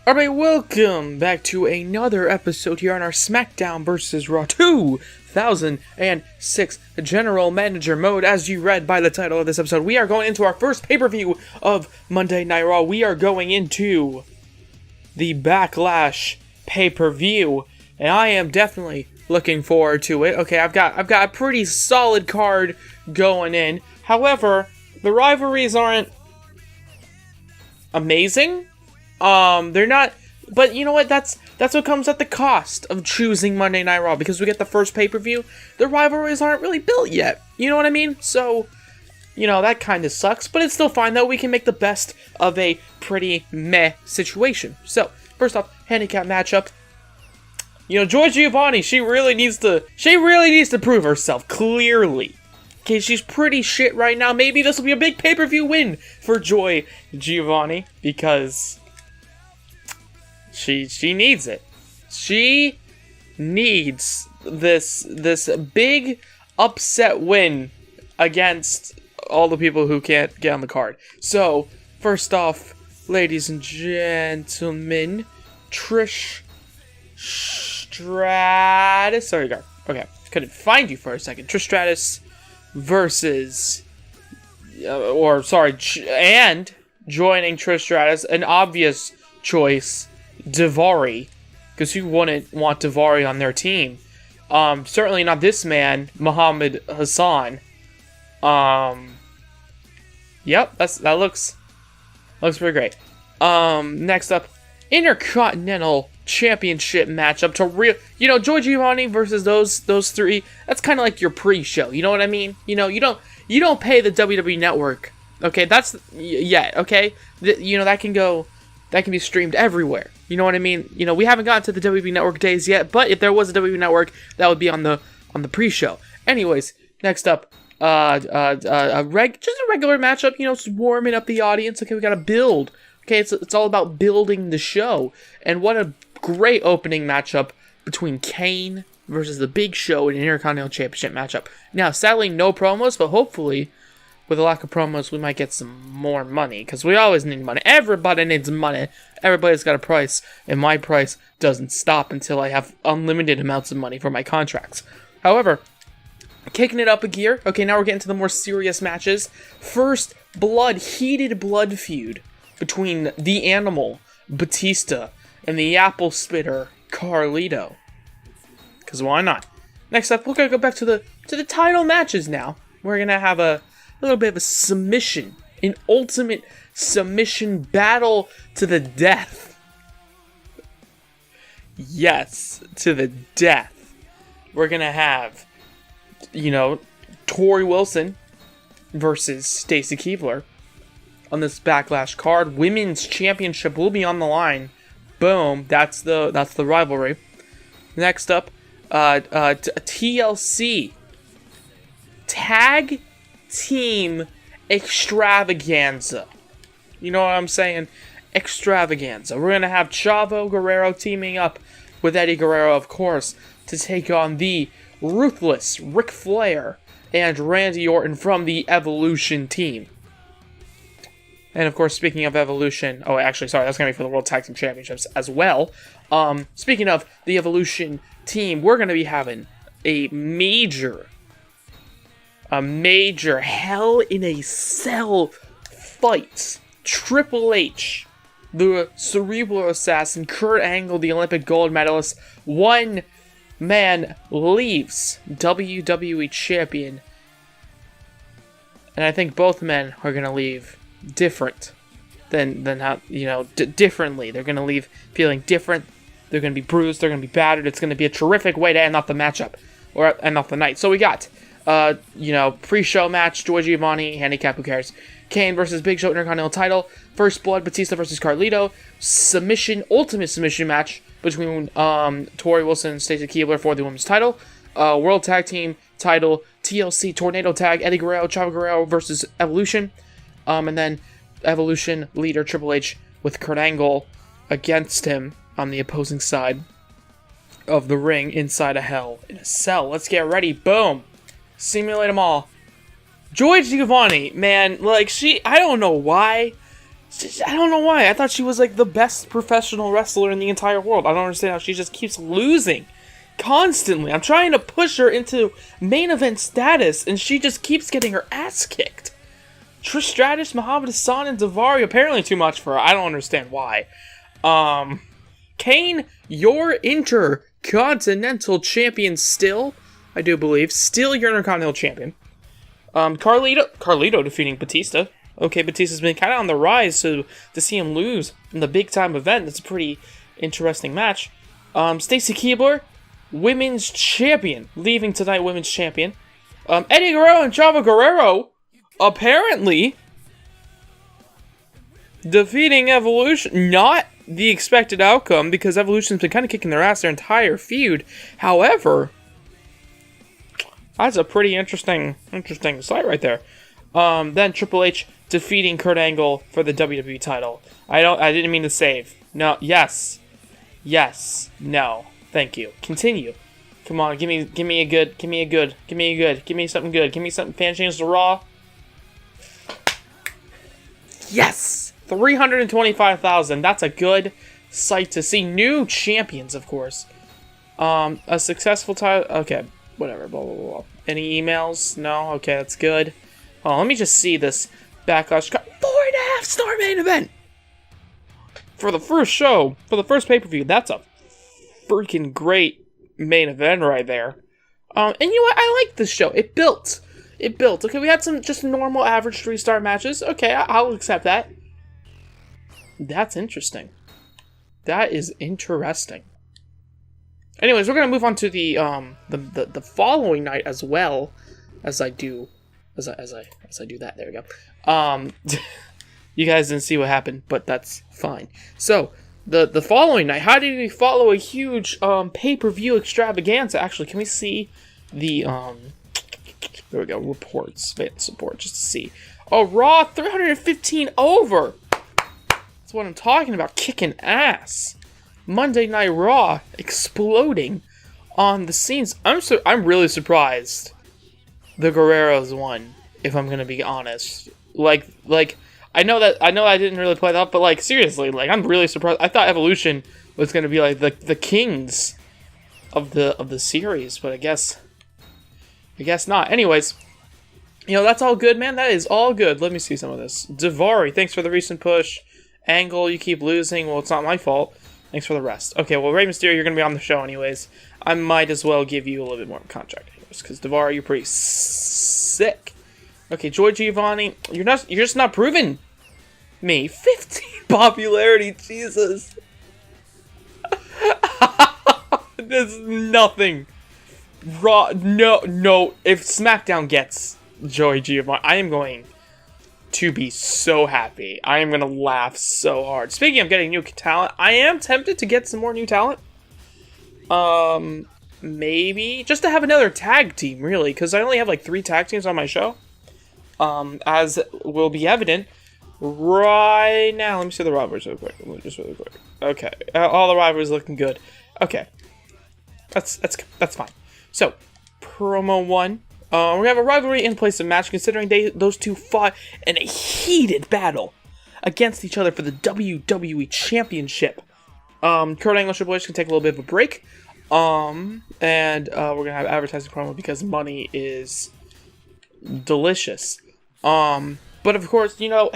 Alright, welcome back to another episode here on our SmackDown vs. Raw 2006 General Manager Mode. As you read by the title of this episode, we are going into our first pay-per-view of Monday Night Raw. We are going into the Backlash pay-per-view, and I am definitely looking forward to it. Okay, I've got a pretty solid card going in. However, the rivalries aren't amazing. They're not, but you know what, that's what comes at the cost of choosing Monday Night Raw, because we get the first pay-per-view, the rivalries aren't really built yet, you know what I mean? So, you know, that kind of sucks, but it's still fine, though. We can make the best of a pretty meh situation. So, first off, handicap matchup. You know, Joy Giovanni, she really needs to prove herself, clearly. Okay, she's pretty shit right now. Maybe this will be a big pay-per-view win for Joy Giovanni, because she needs it. She needs this big upset win against all the people who can't get on the card. So, first off, ladies and gentlemen, Trish Stratus. There you go. Okay, couldn't find you for a second. Trish Stratus versus, and joining Trish Stratus, an obvious choice, Daivari, because who wouldn't want Daivari on their team? Certainly not this man, Muhammad Hassan. Yep, that looks pretty great. Next up, Intercontinental Championship matchup to Joy Giovanni versus those three. That's kind of like your pre-show. You know what I mean? You know, you don't pay the WWE Network. Okay, okay. That can be streamed everywhere. You know what I mean? You know, we haven't gotten to the WWE Network days yet, but if there was a WWE Network, that would be on the pre-show. Anyways, next up, just a regular matchup. You know, just warming up the audience. Okay, we gotta build. Okay, it's all about building the show. And what a great opening matchup between Kane versus the Big Show in an Intercontinental Championship matchup. Now, sadly, no promos, but hopefully, with a lack of promos, we might get some more money, because we always need money. Everybody needs money. Everybody's got a price, and my price doesn't stop until I have unlimited amounts of money for my contracts. However, kicking it up a gear. Okay, now we're getting to the more serious matches. First heated blood feud between the Animal, Batista, and the Apple Spitter, Carlito. Because why not? Next up, we're going to go back to the title matches now. We're going to have a little bit of a submission, an ultimate submission battle to the death. Yes, to the death. We're going to have, Tori Wilson versus Stacy Keibler on this Backlash card. Women's Championship will be on the line. Boom, that's the rivalry. Next up, TLC Tag Team Extravaganza. You know what I'm saying? Extravaganza. We're going to have Chavo Guerrero teaming up with Eddie Guerrero, of course, to take on the Ruthless Ric Flair and Randy Orton from the Evolution team. And of course, speaking of Evolution, that's going to be for the World Tag Team Championships as well. Speaking of the Evolution team, we're going to be having a major Hell in a Cell fight. Triple H, the Cerebral Assassin, Kurt Angle, the Olympic gold medalist, one man leaves WWE champion. And I think both men are going to leave different than how, differently. They're going to leave feeling different. They're going to be bruised. They're going to be battered. It's going to be a terrific way to end off the matchup, or end off the night. So we got, pre-show match, Joy Giovanni, handicap, who cares? Kane versus Big Show, Intercontinental title. First blood, Batista versus Carlito. Ultimate submission match between Tori Wilson and Stacy Keibler for the women's title. World Tag Team title, TLC Tornado Tag, Eddie Guerrero, Chavo Guerrero versus Evolution. And then Evolution leader Triple H with Kurt Angle against him on the opposing side of the ring inside a Hell in a Cell. Let's get ready. Boom. Simulate them all. Joy Giovanni, man, I don't know why, I don't know why. I thought she was like the best professional wrestler in the entire world. I don't understand how she just keeps losing constantly. I'm trying to push her into main event status, and she just keeps getting her ass kicked. Trish Stratus, Muhammad Hassan, and Daivari, apparently too much for her. I don't understand why. Kane, your Intercontinental Champion still, I do believe. Still your Intercontinental Champion. Carlito defeating Batista. Okay, Batista's been kind of on the rise, so to see him lose in the big-time event, that's a pretty interesting match. Stacy Keibler, Women's Champion, leaving tonight Women's Champion. Eddie Guerrero and Chavo Guerrero, apparently, defeating Evolution. Not the expected outcome, because Evolution's been kind of kicking their ass their entire feud. However, that's a pretty interesting sight right there. Then Triple H defeating Kurt Angle for the WWE title. I didn't mean to save. No, yes, no, thank you. Continue. Come on, give me something good. Give me something fan change to Raw. Yes! 325,000. That's a good sight to see. New champions, of course. A successful title. Okay, whatever. Blah, blah, blah. Any emails? No? Okay, that's good. Oh, let me just see this Backlash 4.5-star main event for the first show, for the first pay-per-view. That's a freaking great main event right there. And you know what? I like this show. It built. Okay, we had some just normal average 3-star matches. Okay, I'll accept that. That's interesting. That is interesting. Anyways, we're gonna move on to the following night as well as I do that. There we go. You guys didn't see what happened, but that's fine. So the following night, how did we follow a huge pay-per-view extravaganza? Actually, can we see the there we go, reports, fan support, just to see. Oh, Raw 315 over. That's what I'm talking about, kicking ass. Monday Night Raw exploding on the scenes. I'm really surprised the Guerreros won, if I'm gonna be honest. Like I know I didn't really play that up, but like seriously, like I'm really surprised. I thought Evolution was gonna be like the kings of the series, but I guess not. Anyways, you know, that's all good, man. That is all good. Let me see some of this. Daivari, thanks for the recent push. Angle, you keep losing. Well, it's not my fault. Thanks for the rest. Okay, well, Rey Mysterio, you're going to be on the show anyways. I might as well give you a little bit more contract anyways, because Daivari, you're pretty sick. Okay, Joy Giovanni, you're just not proving me. 15 popularity, Jesus. There's nothing. Raw, no. If SmackDown gets Joey Giovanni, I am going to be so happy. I am going to laugh so hard. Speaking of getting new talent, I am tempted to get some more new talent. Maybe just to have another tag team, really, because I only have like 3 tag teams on my show. As will be evident right now. Let me see the rivalries real quick. Just really quick. Okay, all the rivalries looking good. Okay, that's fine. So, promo 1. We're going to have a rivalry in place of match, considering those two fought in a heated battle against each other for the WWE Championship. Kurt Angle Triple H can take a little bit of a break. And we're going to have advertising promo because money is delicious. But of course, you know,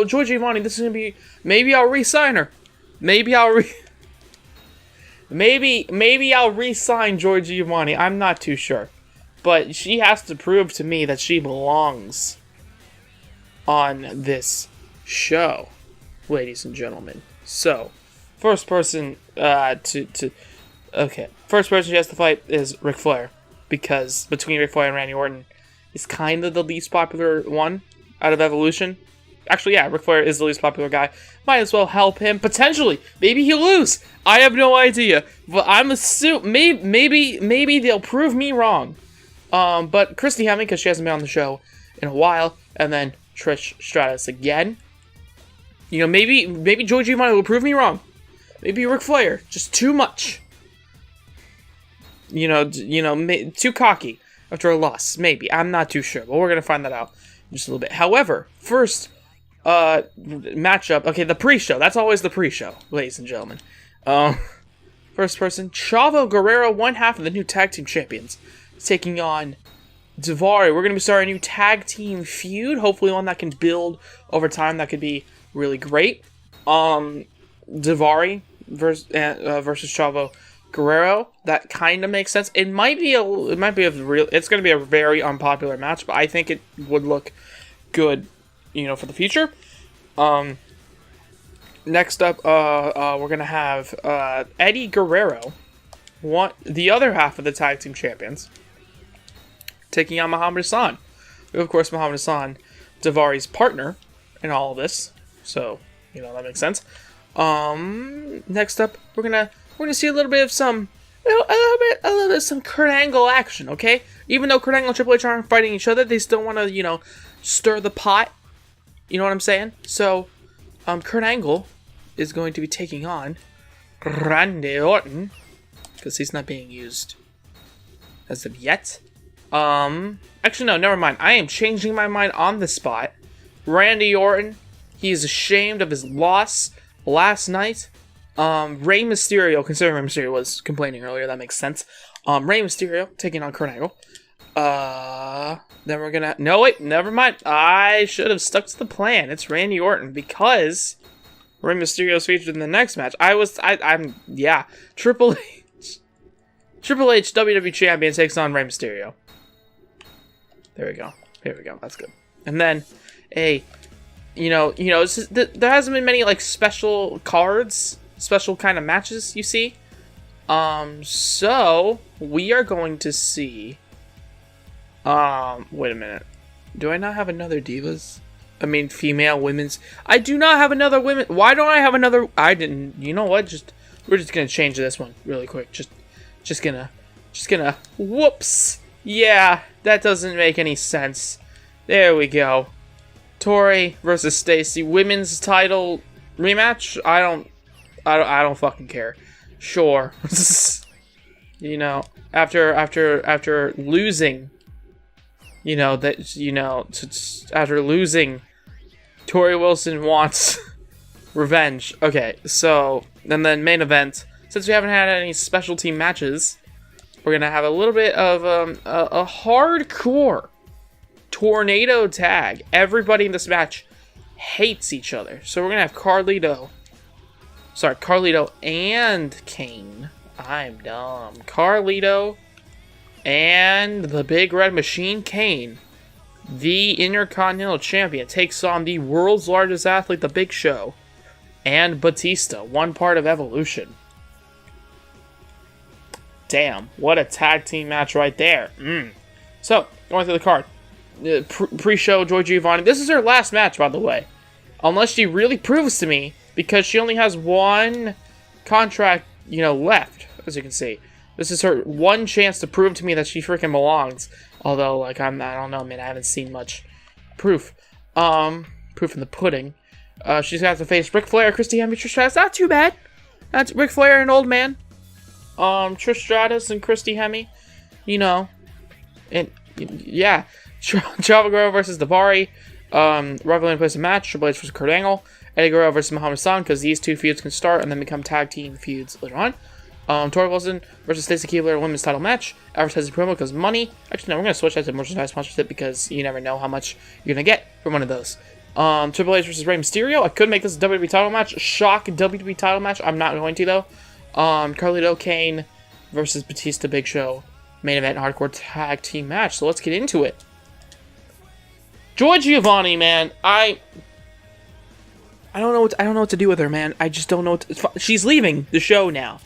Joy Giovanni, this is going to be, maybe I'll re-sign her. Maybe I'll re-sign Joy Giovanni. I'm not too sure. But she has to prove to me that she belongs on this show, ladies and gentlemen. So, first person first person she has to fight is Ric Flair, because between Ric Flair and Randy Orton, he's kind of the least popular one out of Evolution. Actually, yeah, Ric Flair is the least popular guy. Might as well help him potentially. Maybe he'll lose. I have no idea, but I'm assuming maybe they'll prove me wrong. But Christy Hemme, because she hasn't been on the show in a while, and then Trish Stratus again. You know, maybe Joy Giovanni will prove me wrong. Maybe Ric Flair, just too much. You know, too cocky after a loss. Maybe, I'm not too sure, but we're gonna find that out in just a little bit. However, first, matchup. Okay, the pre-show. That's always the pre-show, ladies and gentlemen. First person, Chavo Guerrero, one half of the new tag team champions, taking on Daivari. We're going to be starting a new tag team feud. Hopefully one that can build over time. That could be really great. Daivari versus Chavo Guerrero. That kind of makes sense. It's going to be a very unpopular match, but I think it would look good, for the future. Next up, we're going to have Eddie Guerrero, the other half of the tag team champions, taking on Muhammad Hassan. Of course, Muhammad Hassan, Daivari's partner in all of this, so that makes sense. Next up, we're gonna see a little bit of some Kurt Angle action. Okay, even though Kurt Angle and Triple H aren't fighting each other, they still want to stir the pot. You know what I'm saying? So, Kurt Angle is going to be taking on Randy Orton because he's not being used as of yet. Actually, no, never mind. I am changing my mind on the spot. Randy Orton, he is ashamed of his loss last night. Rey Mysterio, considering Rey Mysterio was complaining earlier, that makes sense. Rey Mysterio taking on Kurt Angle. Then we're gonna... No, wait, never mind. I should have stuck to the plan. It's Randy Orton because Rey Mysterio's featured in the next match. Yeah. Triple H, WWE Champion takes on Rey Mysterio. There we go. Here we go. That's good. And then, there hasn't been many, special cards, special kind of matches, you see? So, we are going to see... wait a minute. Do I not have another Divas? I mean, female, women's... I do not have another women... Why don't I have another... I didn't... You know what? We're just gonna change this one really quick. Just gonna... Whoops! Yeah, that doesn't make any sense. There we go. Tori versus Stacy, women's title rematch. I don't fucking care. Sure. After losing, after losing, Tori Wilson wants revenge. Okay, so and then main event. Since we haven't had any special team matches, we're gonna have a little bit of a hardcore tornado tag. Everybody in this match hates each other. So we're gonna have Carlito and Kane. I'm dumb. Carlito and the Big Red Machine Kane, the Intercontinental Champion, takes on the world's largest athlete, the Big Show, and Batista, one part of Evolution. Damn, what a tag team match right there. So, going through the card. Pre-show, Joy Giovanni. This is her last match, by the way. Unless she really proves to me, because she only has one contract, left, as you can see. This is her one chance to prove to me that she freaking belongs. Although, I don't know, man, I haven't seen much proof. Proof in the pudding. She's got to face Ric Flair, Christy Hemme, Trish Stratus. Not too bad. That's Ric Flair, an old man. Trish Stratus and Christy Hemme, and yeah, Chavo Guerrero versus Daivari, rivalry in place of match, Triple H versus Kurt Angle, Eddie Guerrero versus Muhammad Hassan, because these two feuds can start and then become tag team feuds later on. Tori Wilson versus Stacey Keibler, women's title match, advertising promo because money. Actually, no, we're gonna switch that to merchandise sponsorship because you never know how much you're gonna get from one of those. Triple H versus Rey Mysterio. I could make this a WWE title match. Shock WWE title match. I'm not going to though. Carlito, Kane versus Batista, Big Show, main event hardcore tag team match. So let's get into it. Joy Giovanni, man, I don't know what to do with her, man. I just don't know. She's leaving the show now,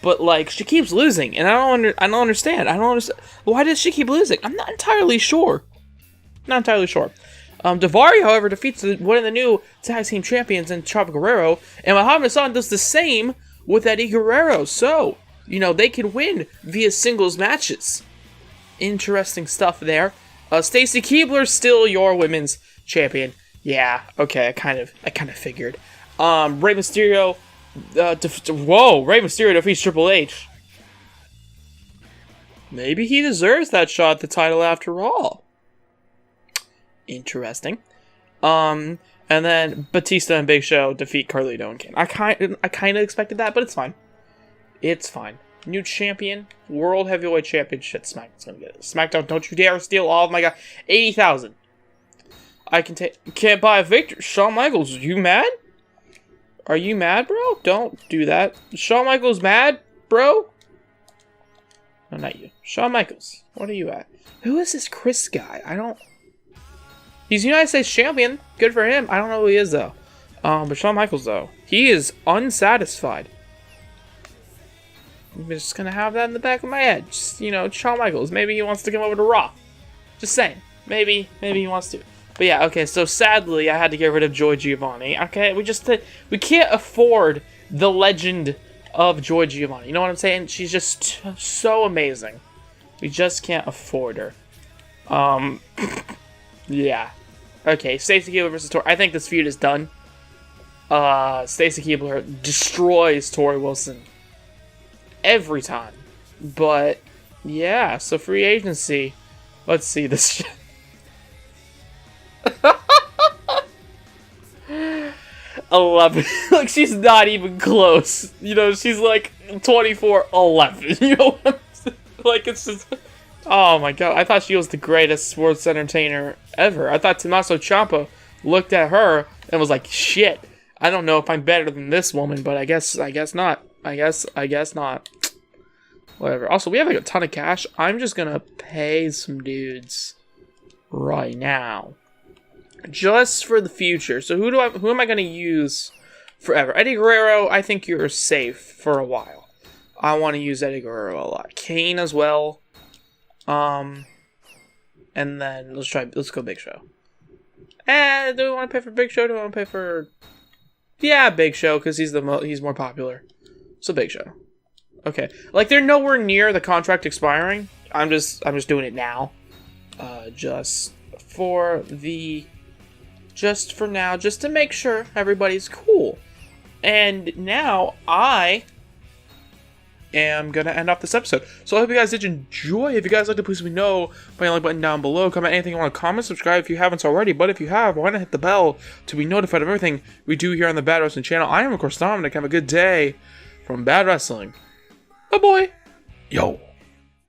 but she keeps losing, and I don't understand. Why does she keep losing? I'm not entirely sure. Daivari, however, defeats one of the new tag team champions in Chavo Guerrero, and Muhammad Hassan does the same with Eddie Guerrero. So, they could win via singles matches. Interesting stuff there. Stacey Keibler's still your women's champion. Yeah, okay, I kind of figured. Rey Mysterio, Rey Mysterio defeats Triple H. Maybe he deserves that shot at the title after all. Interesting. And then Batista and Big Show defeat Carlito and Kane. I kind of expected that, but it's fine. It's fine. New champion, World Heavyweight Championship. SmackDown's gonna get it. SmackDown, don't you dare steal all of my guys. 80,000. I can take. Can't buy a victory. Shawn Michaels, you mad? Are you mad, bro? Don't do that. Shawn Michaels mad, bro? No, not you. Shawn Michaels, what are you at? Who is this Chris guy? I don't. He's United States champion. Good for him. I don't know who he is though. But Shawn Michaels though, he is unsatisfied. I'm just gonna have that in the back of my head. Just, you know, Shawn Michaels. Maybe he wants to come over to Raw. Just saying. Maybe he wants to. But yeah, okay. So sadly, I had to get rid of Joy Giovanni. Okay, we can't afford the legend of Joy Giovanni. You know what I'm saying? She's just so amazing. We just can't afford her. Yeah. Okay, Stacy Keibler versus Tori. I think this feud is done. Stacy Keibler destroys Tori Wilson every time. But yeah, so free agency. Let's see this shit. 11. Like, she's not even close. You know, she's like 24-11. You know what I'm saying? Like, it's just. Oh my god, I thought she was the greatest sports entertainer ever. I thought Tommaso Ciampa looked at her and was like, shit, I don't know if I'm better than this woman, but I guess not. I guess not. Whatever. Also, we have like a ton of cash. I'm just gonna pay some dudes right now. Just for the future. So who am I gonna use forever? Eddie Guerrero, I think you're safe for a while. I want to use Eddie Guerrero a lot. Kane as well. And then let's go Big Show. Do we want to pay for Big Show? Do we want to pay for? Yeah, Big Show, because he's more popular. So Big Show. Okay, like they're nowhere near the contract expiring. I'm just doing it now. Just for now, just to make sure everybody's cool. And now I am gonna end off this episode. So I hope you guys did enjoy. If you guys liked it, please let me know by the like button down below. Comment anything you want to comment, subscribe if you haven't already. But if you have, why not hit the bell to be notified of everything we do here on the Bad Wrestling channel. I am, of course, Dominic. Have a good day from Bad Wrestling. Bye, boy. Yo.